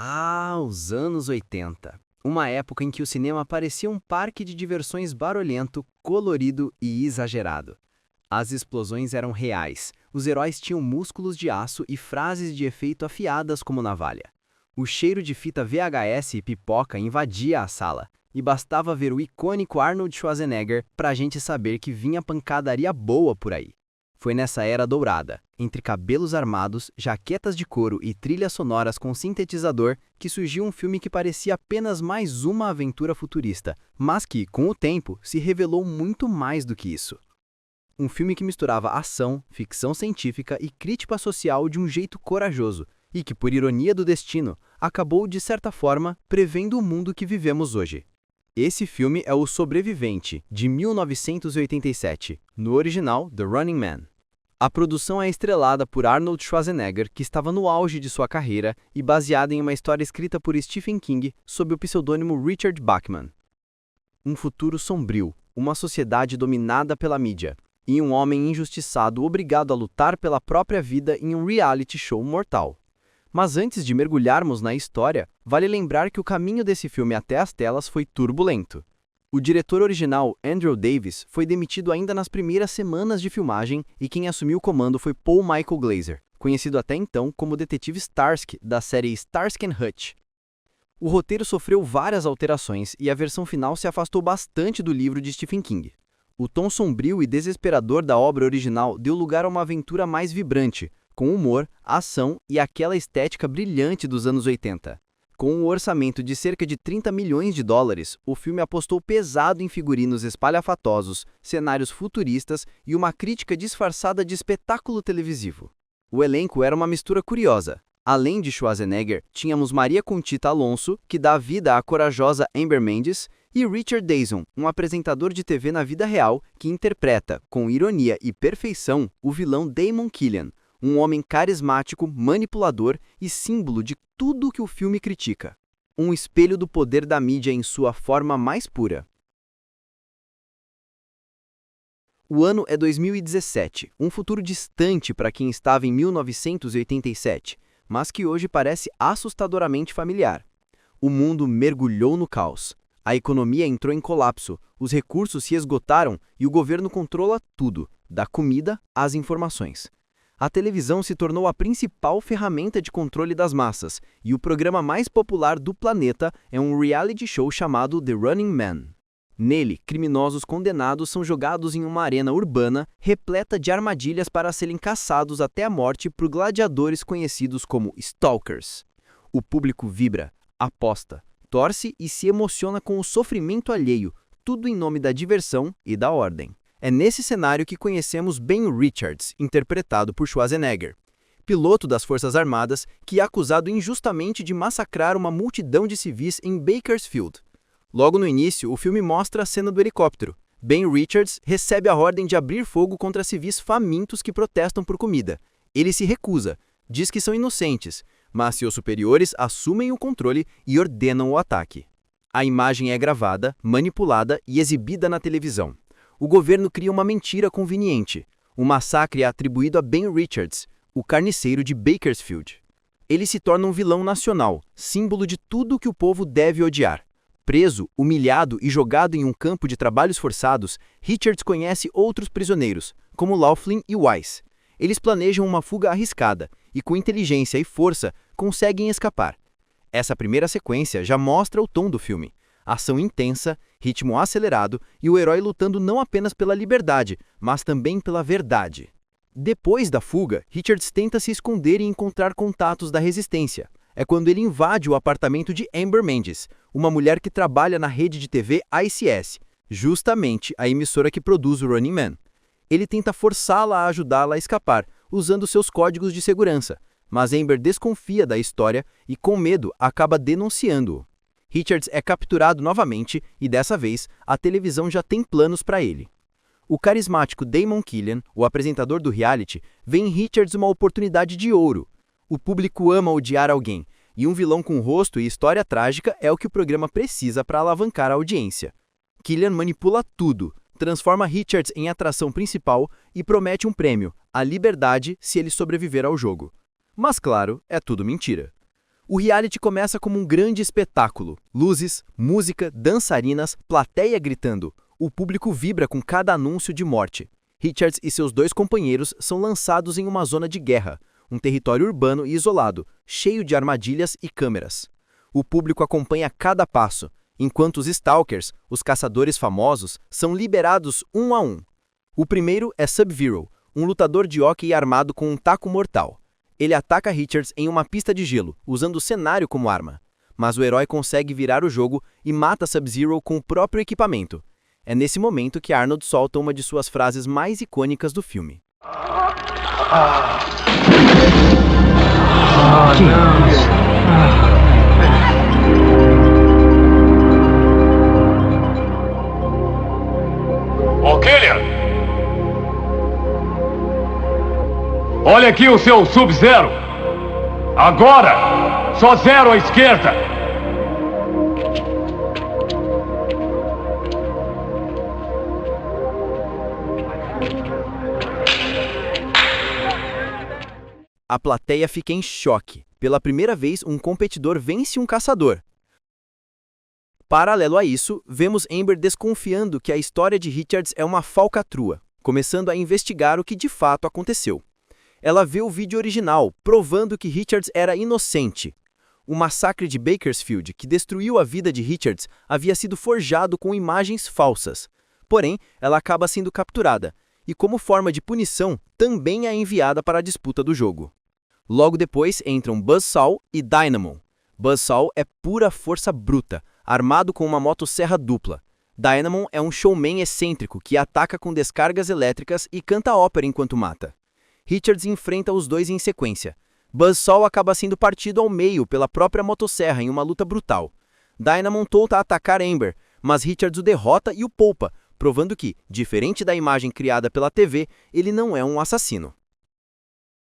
Ah, os anos 80. Uma época em que o cinema parecia um parque de diversões barulhento, colorido e exagerado. As explosões eram reais, os heróis tinham músculos de aço e frases de efeito afiadas como navalha. O cheiro de fita VHS e pipoca invadia a sala, e bastava ver o icônico Arnold Schwarzenegger pra gente saber que vinha pancadaria boa por aí. Foi nessa era dourada, entre cabelos armados, jaquetas de couro e trilhas sonoras com sintetizador, que surgiu um filme que parecia apenas mais uma aventura futurista, mas que, com o tempo, se revelou muito mais do que isso. Um filme que misturava ação, ficção científica e crítica social de um jeito corajoso, e que, por ironia do destino, acabou, de certa forma, prevendo o mundo que vivemos hoje. Esse filme é O Sobrevivente, de 1987, no original The Running Man. A produção é estrelada por Arnold Schwarzenegger, que estava no auge de sua carreira, e baseada em uma história escrita por Stephen King sob o pseudônimo Richard Bachman. Um futuro sombrio, uma sociedade dominada pela mídia, e um homem injustiçado obrigado a lutar pela própria vida em um reality show mortal. Mas antes de mergulharmos na história, vale lembrar que o caminho desse filme até as telas foi turbulento. O diretor original, Andrew Davis, foi demitido ainda nas primeiras semanas de filmagem e quem assumiu o comando foi Paul Michael Glazer, conhecido até então como detetive Starsky da série Starsky and Hutch. O roteiro sofreu várias alterações e a versão final se afastou bastante do livro de Stephen King. O tom sombrio e desesperador da obra original deu lugar a uma aventura mais vibrante, com humor, ação e aquela estética brilhante dos anos 80. Com um orçamento de cerca de 30 milhões de dólares, o filme apostou pesado em figurinos espalhafatosos, cenários futuristas e uma crítica disfarçada de espetáculo televisivo. O elenco era uma mistura curiosa. Além de Schwarzenegger, tínhamos Maria Conchita Alonso, que dá vida à corajosa Amber Mendes, e Richard Dawson, um apresentador de TV na vida real, que interpreta, com ironia e perfeição, o vilão Damon Killian, um homem carismático, manipulador e símbolo de tudo o que o filme critica. Um espelho do poder da mídia em sua forma mais pura. O ano é 2017, um futuro distante para quem estava em 1987, mas que hoje parece assustadoramente familiar. O mundo mergulhou no caos. A economia entrou em colapso, os recursos se esgotaram e o governo controla tudo, da comida às informações. A televisão se tornou a principal ferramenta de controle das massas, e o programa mais popular do planeta é um reality show chamado The Running Man. Nele, criminosos condenados são jogados em uma arena urbana repleta de armadilhas para serem caçados até a morte por gladiadores conhecidos como stalkers. O público vibra, aposta, torce e se emociona com o sofrimento alheio, tudo em nome da diversão e da ordem. É nesse cenário que conhecemos Ben Richards, interpretado por Schwarzenegger, piloto das Forças Armadas que é acusado injustamente de massacrar uma multidão de civis em Bakersfield. Logo no início, o filme mostra a cena do helicóptero. Ben Richards recebe a ordem de abrir fogo contra civis famintos que protestam por comida. Ele se recusa, diz que são inocentes, mas seus superiores assumem o controle e ordenam o ataque. A imagem é gravada, manipulada e exibida na televisão. O governo cria uma mentira conveniente. O massacre é atribuído a Ben Richards, o carniceiro de Bakersfield. Ele se torna um vilão nacional, símbolo de tudo o que o povo deve odiar. Preso, humilhado e jogado em um campo de trabalhos forçados, Richards conhece outros prisioneiros, como Laughlin e Wise. Eles planejam uma fuga arriscada e, com inteligência e força, conseguem escapar. Essa primeira sequência já mostra o tom do filme. Ação intensa, ritmo acelerado e o herói lutando não apenas pela liberdade, mas também pela verdade. Depois da fuga, Richards tenta se esconder e encontrar contatos da resistência. É quando ele invade o apartamento de Amber Mendes, uma mulher que trabalha na rede de TV ICS, justamente a emissora que produz o Running Man. Ele tenta forçá-la a ajudá-la a escapar, usando seus códigos de segurança, mas Amber desconfia da história e, com medo, acaba denunciando-o. Richards é capturado novamente e, dessa vez, a televisão já tem planos para ele. O carismático Damon Killian, o apresentador do reality, vê em Richards uma oportunidade de ouro. O público ama odiar alguém, e um vilão com rosto e história trágica é o que o programa precisa para alavancar a audiência. Killian manipula tudo, transforma Richards em atração principal e promete um prêmio, a liberdade, se ele sobreviver ao jogo. Mas claro, é tudo mentira. O reality começa como um grande espetáculo. Luzes, música, dançarinas, plateia gritando. O público vibra com cada anúncio de morte. Richards e seus 2 companheiros são lançados em uma zona de guerra, um território urbano e isolado, cheio de armadilhas e câmeras. O público acompanha cada passo, enquanto os Stalkers, os caçadores famosos, são liberados um a um. O primeiro é Sub-Zero, um lutador de hóquei armado com um taco mortal. Ele ataca Richards em uma pista de gelo, usando o cenário como arma. Mas o herói consegue virar o jogo e mata Sub-Zero com o próprio equipamento. É nesse momento que Arnold solta uma de suas frases mais icônicas do filme. Ô, Killian! Olha aqui o seu Sub-Zero! Agora! Só 0 à esquerda! A plateia fica em choque. Pela primeira vez, um competidor vence um caçador. Paralelo a isso, vemos Amber desconfiando que a história de Richards é uma falcatrua, começando a investigar o que de fato aconteceu. Ela vê o vídeo original, provando que Richards era inocente. O massacre de Bakersfield, que destruiu a vida de Richards, havia sido forjado com imagens falsas. Porém, ela acaba sendo capturada, e como forma de punição, também é enviada para a disputa do jogo. Logo depois entram Buzzsaw e Dynamon. Buzzsaw é pura força bruta, armado com uma motosserra dupla. Dynamon é um showman excêntrico que ataca com descargas elétricas e canta ópera enquanto mata. Richards enfrenta os 2 em sequência. Buzzsaw acaba sendo partido ao meio pela própria motosserra em uma luta brutal. Dynamon tenta atacar Amber, mas Richards o derrota e o poupa, provando que, diferente da imagem criada pela TV, ele não é um assassino.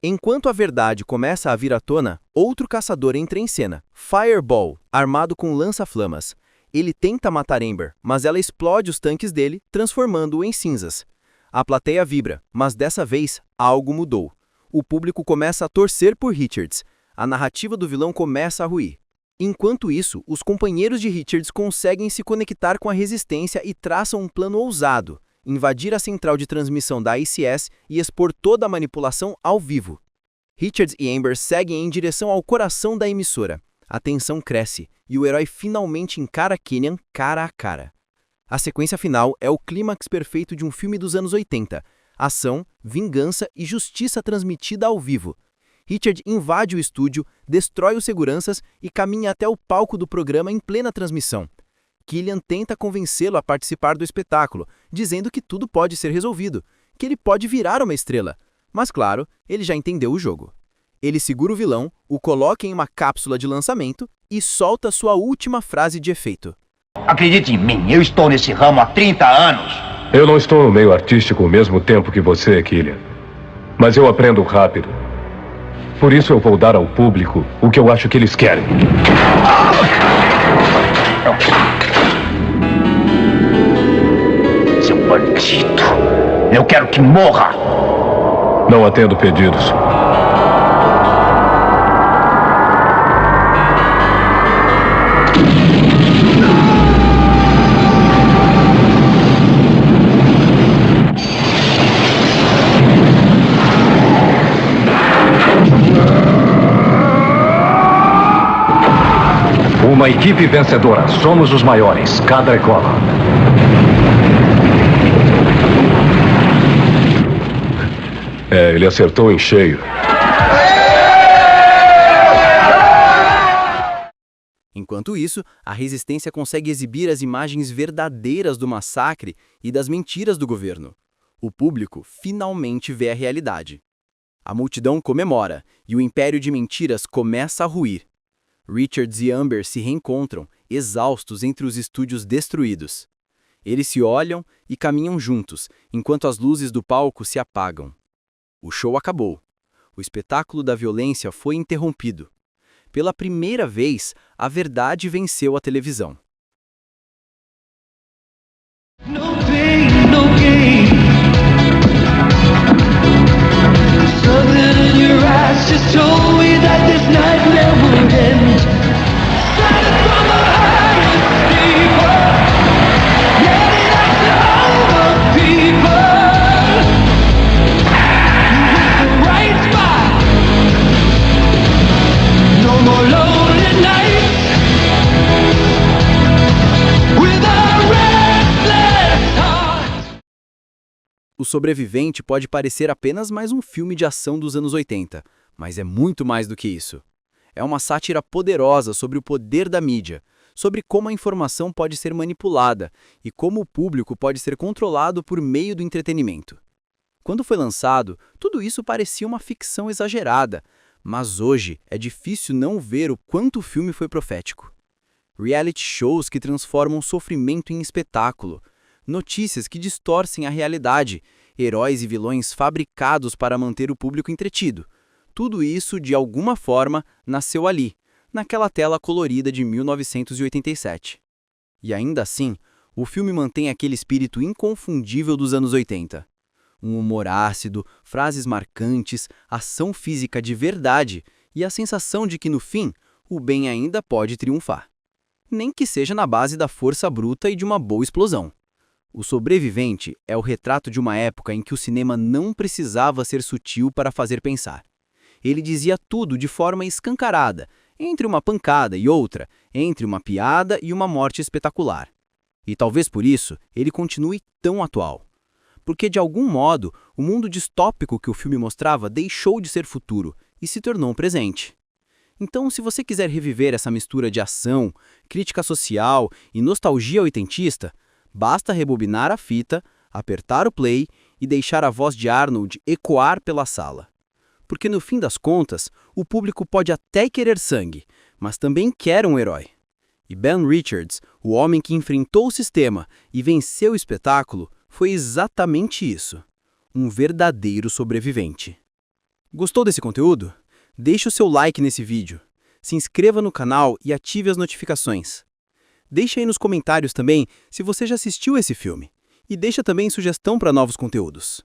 Enquanto a verdade começa a vir à tona, outro caçador entra em cena, Fireball, armado com lança-flamas. Ele tenta matar Amber, mas ela explode os tanques dele, transformando-o em cinzas. A plateia vibra, mas dessa vez algo mudou. O público começa a torcer por Richards. A narrativa do vilão começa a ruir. Enquanto isso, os companheiros de Richards conseguem se conectar com a resistência e traçam um plano ousado: invadir a central de transmissão da ICS e expor toda a manipulação ao vivo. Richards e Amber seguem em direção ao coração da emissora. A tensão cresce e o herói finalmente encara Killian cara a cara. A sequência final é o clímax perfeito de um filme dos anos 80. Ação, vingança e justiça transmitida ao vivo. Richard invade o estúdio, destrói os seguranças e caminha até o palco do programa em plena transmissão. Killian tenta convencê-lo a participar do espetáculo, dizendo que tudo pode ser resolvido, que ele pode virar uma estrela. Mas claro, ele já entendeu o jogo. Ele segura o vilão, o coloca em uma cápsula de lançamento e solta sua última frase de efeito. Acredite em mim, eu estou nesse ramo há 30 anos. Eu não estou no meio artístico ao mesmo tempo que você, Killian. Mas eu aprendo rápido. Por isso eu vou dar ao público o que eu acho que eles querem. Seu bandido. Eu quero que morra. Não atendo pedidos. Uma equipe vencedora. Somos os maiores. Cada escola. Ele acertou em cheio. Enquanto isso, a resistência consegue exibir as imagens verdadeiras do massacre e das mentiras do governo. O público finalmente vê a realidade. A multidão comemora e o império de mentiras começa a ruir. Richards e Amber se reencontram, exaustos entre os estúdios destruídos. Eles se olham e caminham juntos, enquanto as luzes do palco se apagam. O show acabou. O espetáculo da violência foi interrompido. Pela primeira vez, a verdade venceu a televisão. No pain, no gain. Something in your eyes just told me that this night never burden. Started from the highest people. Yeah, that's over people. With the right spot. No more lonely nights. With a restless heart. O Sobrevivente pode parecer apenas mais um filme de ação dos anos 80, mas é muito mais do que isso. É uma sátira poderosa sobre o poder da mídia, sobre como a informação pode ser manipulada e como o público pode ser controlado por meio do entretenimento. Quando foi lançado, tudo isso parecia uma ficção exagerada, mas hoje é difícil não ver o quanto o filme foi profético. Reality shows que transformam sofrimento em espetáculo, notícias que distorcem a realidade, heróis e vilões fabricados para manter o público entretido. Tudo isso, de alguma forma, nasceu ali, naquela tela colorida de 1987. E ainda assim, o filme mantém aquele espírito inconfundível dos anos 80. Um humor ácido, frases marcantes, ação física de verdade e a sensação de que, no fim, o bem ainda pode triunfar. Nem que seja na base da força bruta e de uma boa explosão. O Sobrevivente é o retrato de uma época em que o cinema não precisava ser sutil para fazer pensar. Ele dizia tudo de forma escancarada, entre uma pancada e outra, entre uma piada e uma morte espetacular. E talvez por isso ele continue tão atual. Porque, de algum modo, o mundo distópico que o filme mostrava deixou de ser futuro e se tornou um presente. Então, se você quiser reviver essa mistura de ação, crítica social e nostalgia oitentista, basta rebobinar a fita, apertar o play e deixar a voz de Arnold ecoar pela sala. Porque, no fim das contas, o público pode até querer sangue, mas também quer um herói. E Ben Richards, o homem que enfrentou o sistema e venceu o espetáculo, foi exatamente isso. Um verdadeiro sobrevivente. Gostou desse conteúdo? Deixe o seu like nesse vídeo. Se inscreva no canal e ative as notificações. Deixe aí nos comentários também se você já assistiu esse filme. E deixa também sugestão para novos conteúdos.